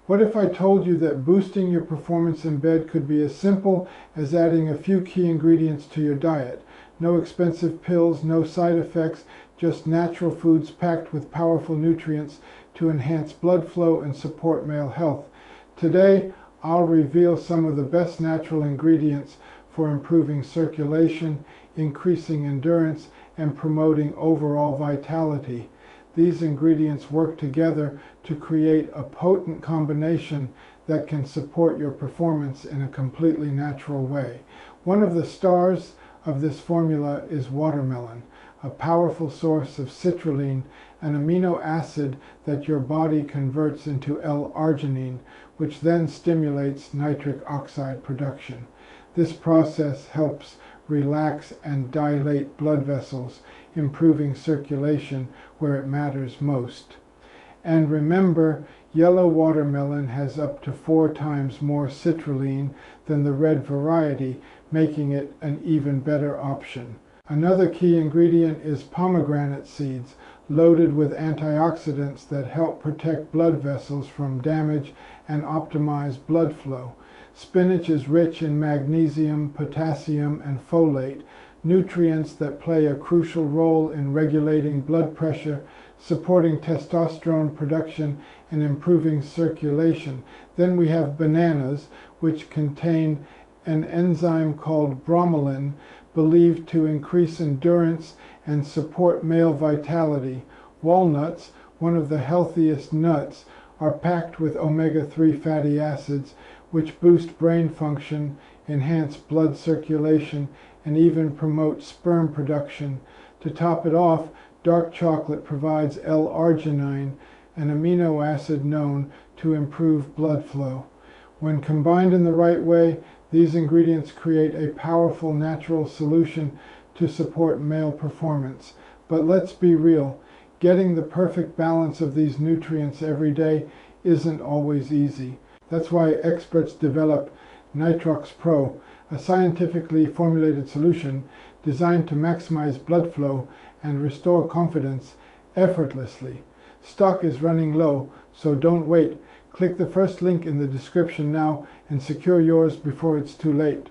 What if I told you that boosting your performance in bed could be as simple as adding a few key ingredients to your diet? No expensive pills, no side effects, just natural foods packed with powerful nutrients to enhance blood flow and support male health. Today, I'll reveal some of the best natural ingredients for improving circulation, increasing endurance, and promoting overall vitality. These ingredients work together to create a potent combination that can support your performance in a completely natural way. One of the stars of this formula is watermelon, a powerful source of citrulline, an amino acid that your body converts into L-arginine, which then stimulates nitric oxide production. This process helps relax and dilate blood vessels, improving circulation where it matters most. And remember, yellow watermelon has up to 4 times more citrulline than the red variety, making it an even better option. Another key ingredient is pomegranate seeds, loaded with antioxidants that help protect blood vessels from damage and optimize blood flow. Spinach is rich in magnesium, potassium, and folate, nutrients that play a crucial role in regulating blood pressure, supporting testosterone production, and improving circulation. Then we have bananas, which contain an enzyme called bromelain, believed to increase endurance and support male vitality. Walnuts, one of the healthiest nuts, are packed with omega-3 fatty acids, which boost brain function, enhance blood circulation, and even promote sperm production. To top it off, dark chocolate provides L-arginine, an amino acid known to improve blood flow. When combined in the right way, these ingredients create a powerful natural solution to support male performance. But let's be real, getting the perfect balance of these nutrients every day isn't always easy. That's why experts develop Nitrox Pro, a scientifically formulated solution designed to maximize blood flow and restore confidence effortlessly. Stock is running low, so don't wait. Click the first link in the description now and secure yours before it's too late.